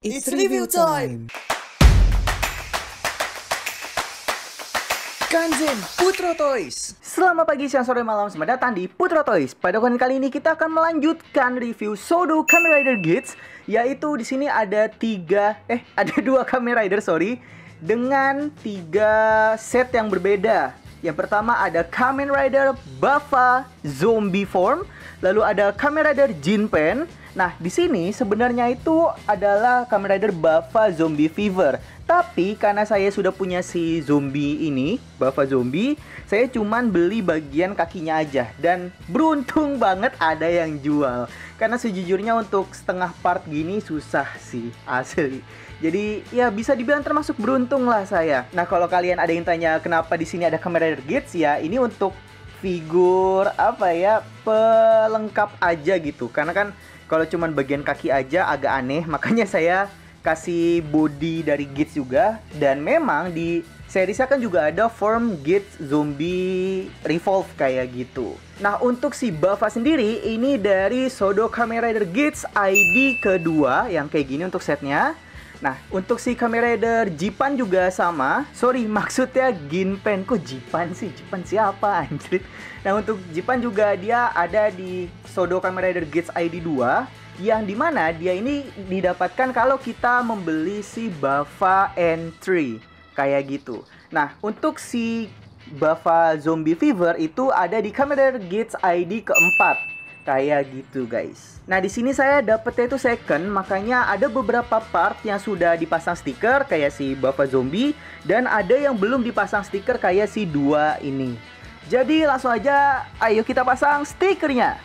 It's review time. Kanzen Putro Toys. Selamat pagi, siang, sore, malam. Selamat datang di Putro Toys. Pada konten kali ini kita akan melanjutkan review Sodo Kamen Rider Geats, yaitu di sini ada dua Kamen Rider, dengan 3 set yang berbeda. Yang pertama ada Kamen Rider Buffa Zombie Form, lalu ada Kamen Rider Jinpen. Nah, di sini sebenarnya itu adalah Kamen Rider Buffa Zombie Fever. Tapi karena saya sudah punya si zombie ini, Buffa Zombie, saya cuman beli bagian kakinya aja. Dan beruntung banget ada yang jual. Karena sejujurnya untuk setengah part gini susah sih asli. Jadi ya bisa dibilang termasuk beruntung lah saya. Nah, kalau kalian ada yang tanya kenapa di sini ada Kamen Rider Geats, ya ini untuk figur pelengkap aja gitu. Karena kan kalau cuman bagian kaki aja agak aneh, makanya saya kasih body dari Geats juga. Dan memang di seriesnya kan juga ada form Geats Zombie Revolve kayak gitu. Nah, untuk si Buffa sendiri ini dari Sodo Kamen Rider Geats ID kedua yang kayak gini untuk setnya. Nah, untuk si Kamen Rider Jipan juga sama. Maksudnya Ginpen. Kok Jipan sih? Jipan siapa anjir? Nah, untuk Jipan juga dia ada di Sodo Kamen Rider Geats ID 2, yang dimana dia ini didapatkan kalau kita membeli si Buffa N3 kayak gitu. Nah, untuk si Buffa Zombie Fever itu ada di Kamen Rider Geats ID keempat kayak gitu, guys. Nah, di sini saya dapetnya itu second, makanya ada beberapa part yang sudah dipasang stiker kayak si Buffa Zombie, dan ada yang belum dipasang stiker kayak si dua ini. Jadi langsung aja, ayo kita pasang stikernya.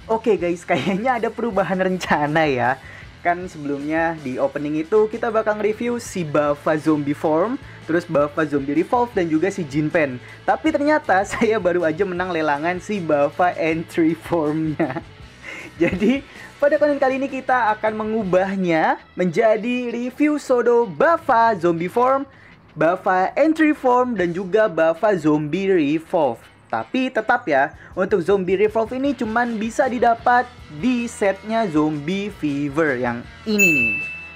Oke guys, kayaknya ada perubahan rencana ya. Kan sebelumnya di opening itu kita bakal nge-review si Buffa Zombie Form, terus Buffa Zombie Revolve, dan juga si Jinpen. Tapi ternyata saya baru aja menang lelangan si Buffa N3 Formnya. Jadi pada konten kali ini kita akan mengubahnya menjadi review Sodo Buffa Zombie Form, Buffa N3 Form, dan juga Buffa Zombie Revolve. Tapi tetap ya, untuk Zombie Revolve ini cuman bisa didapat di setnya Zombie Fever yang ini nih,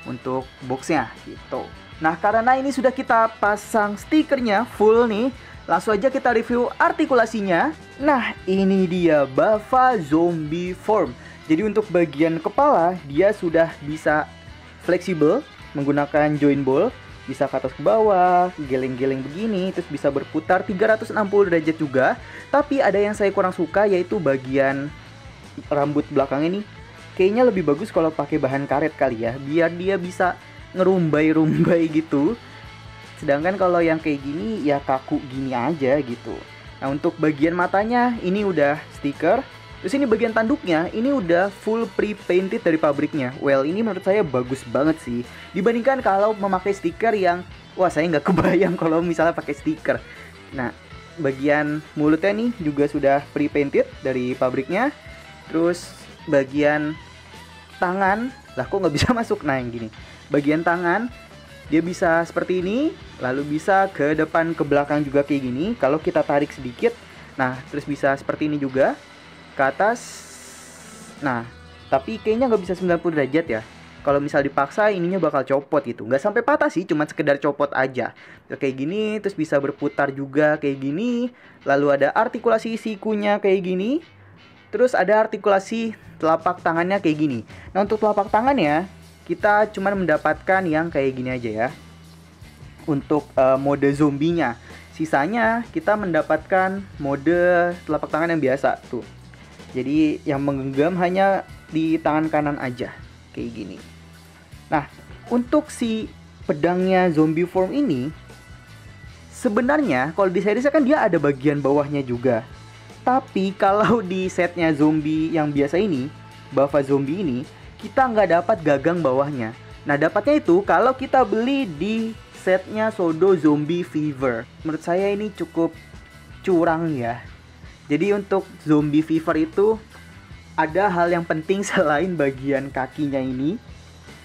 untuk boxnya gitu. Nah, karena ini sudah kita pasang stikernya full nih, langsung aja kita review artikulasinya. Nah, ini dia Buffa Zombie Form. Jadi untuk bagian kepala dia sudah bisa fleksibel menggunakan join ball, bisa ke atas ke bawah, geleng-geleng begini, terus bisa berputar 360 derajat juga. Tapi ada yang saya kurang suka, yaitu bagian rambut belakang ini. Kayaknya lebih bagus kalau pakai bahan karet kali ya, biar dia bisa ngerumbai-rumbai gitu. Sedangkan kalau yang kayak gini ya kaku gini aja gitu. Nah, untuk bagian matanya ini udah stiker. Terus ini bagian tanduknya ini udah full pre-painted dari pabriknya. Well, ini menurut saya bagus banget sih, dibandingkan kalau memakai stiker yang wah, saya nggak kebayang kalau misalnya pakai stiker. Nah, bagian mulutnya nih juga sudah pre-painted dari pabriknya. Terus bagian tangan, lah kok nggak bisa masuk? Nah, yang gini, bagian tangan dia bisa seperti ini, lalu bisa ke depan ke belakang juga kayak gini. Kalau kita tarik sedikit, nah terus bisa seperti ini juga ke atas. Nah, tapi kayaknya nggak bisa 90 derajat ya. Kalau misal dipaksa ininya bakal copot gitu. Nggak sampai patah sih, cuma sekedar copot aja. Kayak gini, terus bisa berputar juga kayak gini. Lalu ada artikulasi sikunya kayak gini. Terus ada artikulasi telapak tangannya kayak gini. Nah, untuk telapak tangannya kita cuma mendapatkan yang kayak gini aja ya, untuk mode zombinya. Sisanya kita mendapatkan mode telapak tangan yang biasa tuh. Jadi yang menggenggam hanya di tangan kanan aja kayak gini. Nah, untuk si pedangnya zombie form ini sebenarnya kalau di seriesnya kan dia ada bagian bawahnya juga. Tapi kalau di setnya zombie yang biasa ini, Bava zombie ini, kita nggak dapat gagang bawahnya. Nah, dapatnya itu kalau kita beli di setnya Sodo Zombie Fever. Menurut saya ini cukup curang ya. Jadi untuk Zombie Fever itu ada hal yang penting selain bagian kakinya ini,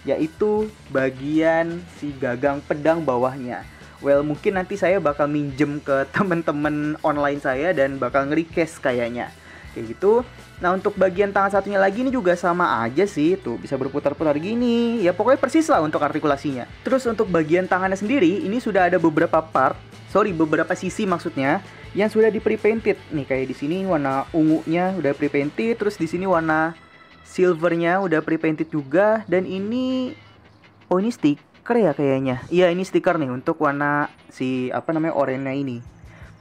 yaitu bagian si gagang pedang bawahnya. Well, mungkin nanti saya bakal minjem ke temen-temen online saya dan bakal nge-request kayaknya. Kayak gitu. Nah, untuk bagian tangan satunya lagi ini juga sama aja sih. Tuh, bisa berputar-putar gini. Ya, pokoknya persis lah untuk artikulasinya. Terus untuk bagian tangannya sendiri, ini sudah ada beberapa beberapa sisi maksudnya, yang sudah di pre-painted. Nih, kayak di sini warna ungunya udah pre-painted. Terus di sini warna silvernya udah pre-painted juga. Dan ini, oh ini stiker ya kayaknya. Iya, ini stiker nih untuk warna si oranye ini.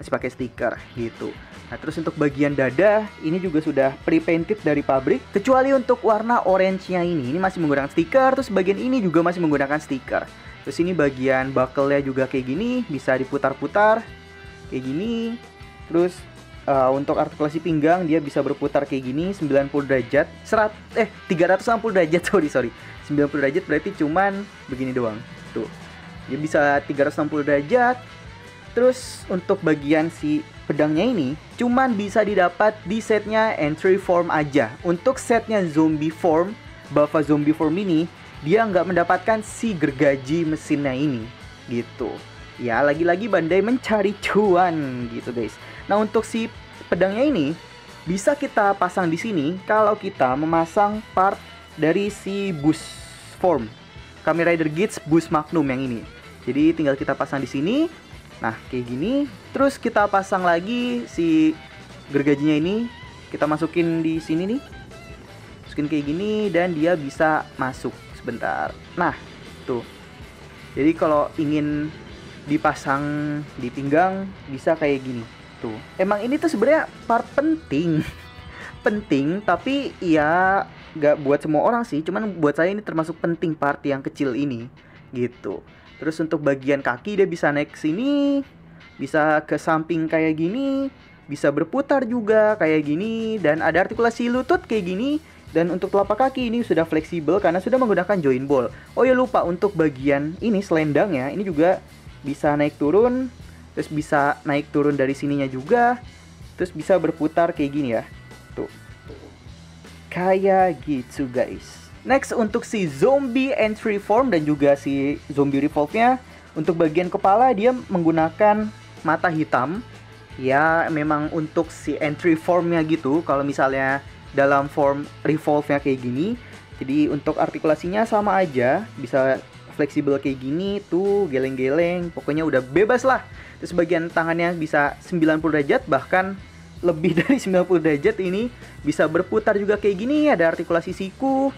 Masih pakai stiker gitu. Nah, terus untuk bagian dada ini juga sudah pre-painted dari pabrik, kecuali untuk warna orange-nya ini masih menggunakan stiker. Terus bagian ini juga masih menggunakan stiker. Terus ini bagian buckle-nya juga kayak gini, bisa diputar-putar kayak gini. Terus untuk artikulasi pinggang dia bisa berputar kayak gini 90 derajat. 360 derajat, sorry. 90 derajat berarti cuman begini doang. Tuh. Dia bisa 360 derajat. Terus untuk bagian si pedangnya ini cuman bisa didapat di setnya entry form aja. Untuk setnya zombie form, Bava zombie form ini, dia nggak mendapatkan si gergaji mesinnya ini gitu. Ya, lagi-lagi Bandai mencari cuan gitu guys. Nah, untuk si pedangnya ini bisa kita pasang di sini kalau kita memasang part dari si boost form Kamen Rider Geats Boost Magnum yang ini. Jadi tinggal kita pasang di sini. Nah, kayak gini. Terus kita pasang lagi si gergajinya ini. Kita masukin di sini nih. Masukin kayak gini dan dia bisa masuk. Sebentar. Nah, tuh. Jadi kalau ingin dipasang di pinggang bisa kayak gini. Tuh. Emang ini tuh sebenarnya part penting. Penting, tapi ya gak buat semua orang sih. Cuman buat saya ini termasuk penting part yang kecil ini. Gitu. Terus untuk bagian kaki dia bisa naik ke sini, bisa ke samping kayak gini, bisa berputar juga kayak gini, dan ada artikulasi lutut kayak gini. Dan untuk telapak kaki ini sudah fleksibel karena sudah menggunakan join ball. Oh ya, lupa untuk bagian ini selendangnya, ini juga bisa naik turun, terus bisa naik turun dari sininya juga, terus bisa berputar kayak gini ya. Tuh. Kayak gitu guys. Next, untuk si zombie entry form dan juga si zombie revolve-nya, untuk bagian kepala dia menggunakan mata hitam. Ya, memang untuk si entry form-nya gitu. Kalau misalnya dalam form revolve-nya kayak gini. Jadi untuk artikulasinya sama aja, bisa fleksibel kayak gini tuh, geleng-geleng. Pokoknya udah bebas lah. Terus bagian tangannya bisa 90 derajat, bahkan lebih dari 90 derajat ini. Bisa berputar juga kayak gini, ada artikulasi siku.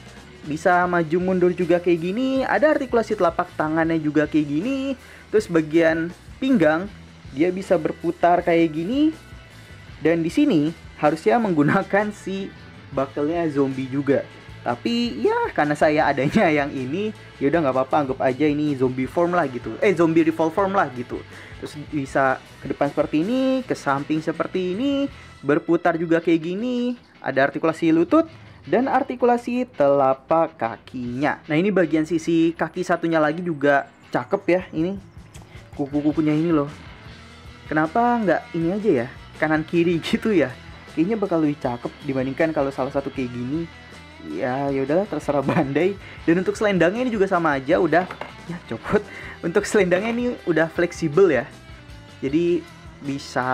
bisa maju mundur juga kayak gini. Ada artikulasi telapak tangannya juga kayak gini. Terus bagian pinggang dia bisa berputar kayak gini. Dan di sini harusnya menggunakan si buckle-nya zombie juga. Tapi ya karena saya adanya yang ini, ya udah nggak apa-apa, anggap aja ini zombie form lah gitu. Zombie revolve form lah gitu. Terus bisa ke depan seperti ini, ke samping seperti ini, berputar juga kayak gini. Ada artikulasi lutut dan artikulasi telapak kakinya. Nah, ini bagian sisi kaki satunya lagi juga cakep ya. Ini kuku-kukunya ini loh. Kenapa nggak ini aja ya, kanan kiri gitu ya? Kayaknya bakal lebih cakep dibandingkan kalau salah satu kayak gini. Ya udahlah, terserah Bandai. Dan untuk selendangnya ini juga sama aja, udah ya copot. Untuk selendangnya ini udah fleksibel ya. Jadi bisa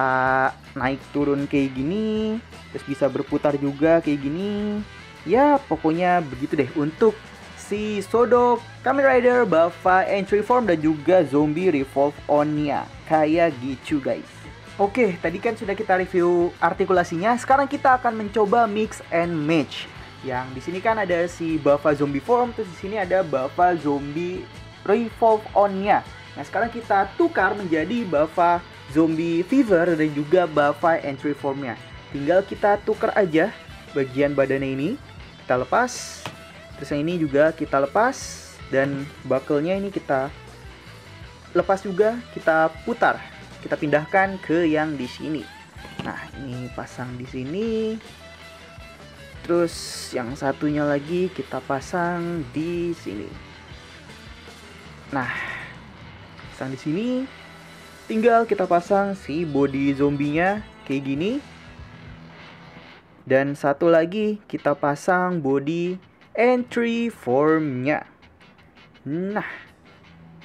naik turun kayak gini, terus bisa berputar juga kayak gini. Ya pokoknya begitu deh untuk si Sodo Kamen Rider Bava Entry Form dan juga Zombie Revolve On-nya. Kayak gitu guys. Oke, tadi kan sudah kita review artikulasinya. Sekarang kita akan mencoba mix and match. Yang di sini kan ada si Bava Zombie Form, terus di sini ada Bava Zombie Revolve On-nya. Nah, sekarang kita tukar menjadi Bava Zombie Fever dan juga Bava Entry Form-nya. Tinggal kita tukar aja bagian badannya ini. Kita lepas. Terus yang ini juga kita lepas. Dan buckle-nya ini kita lepas juga, kita putar. Kita pindahkan ke yang di sini. Nah, ini pasang di sini. Terus yang satunya lagi kita pasang di sini. Nah, pasang di sini. Tinggal kita pasang si body zombinya kayak gini. Dan satu lagi kita pasang body entry formnya. Nah,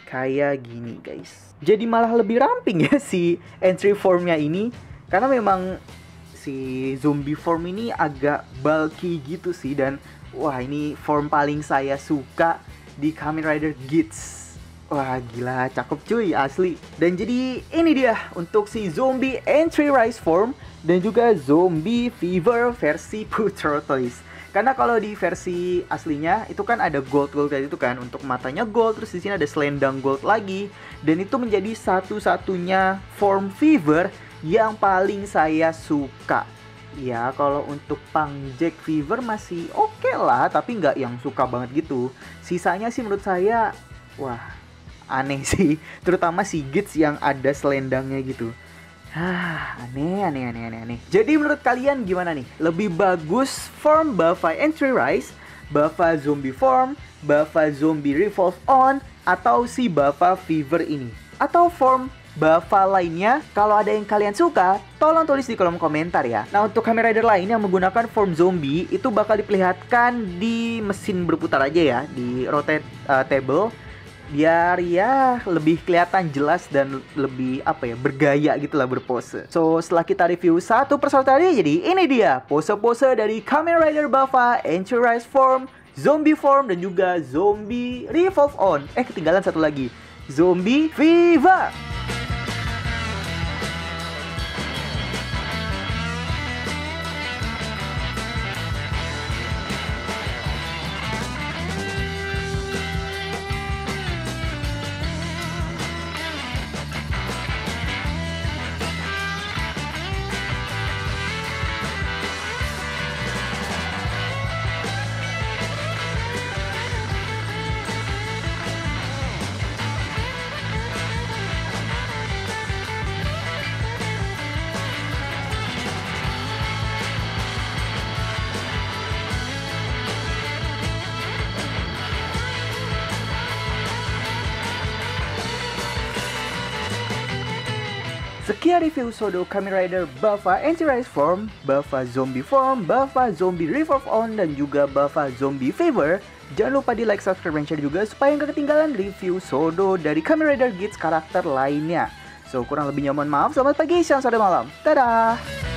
kayak gini guys. Jadi malah lebih ramping ya si entry formnya ini. Karena memang si zombie form ini agak bulky gitu sih. Dan wah, ini form paling saya suka di Kamen Rider Geats. Wah gila, cakep cuy, asli. Dan jadi ini dia untuk si zombie entry rise form dan juga zombie fever versi Putro Toys. Karena kalau di versi aslinya itu kan ada gold kayak itu kan, untuk matanya gold, terus di sini ada selendang gold lagi, dan itu menjadi satu-satunya form fever yang paling saya suka. Ya kalau untuk Pangjack Fever masih oke lah, tapi nggak yang suka banget gitu. Sisanya sih menurut saya wah aneh sih, terutama si Geats yang ada selendangnya gitu. Aneh. Jadi menurut kalian gimana nih? Lebih bagus form Bava Entry Rise, Bava Zombie Form, Bava Zombie Revolve On, atau si Bava Fever ini? Atau form Bava lainnya? Kalau ada yang kalian suka, tolong tulis di kolom komentar ya. Nah, untuk Kamen Rider lain yang menggunakan form zombie, itu bakal diperlihatkan di mesin berputar aja ya, di rotate table. Biar ya lebih kelihatan jelas dan lebih apa ya, bergaya gitulah berpose. So setelah kita review satu persatu tadi, jadi ini dia pose-pose dari Kamen Rider Bava Entry Rise Form, Zombie Form dan juga Zombie Revolve On. Ketinggalan satu lagi, Zombie Fever. Sekian review Sodo Kamen Rider Bava Entry Rise Form, Bava Zombie Form, Bava Zombie Revolve On, dan juga Bava Zombie Fever. Jangan lupa di like, subscribe, dan share juga supaya nggak ketinggalan review Sodo dari Kamen Rider Geats karakter lainnya. So kurang lebihnya mohon maaf, selamat pagi, siang, sore, malam. Dadah!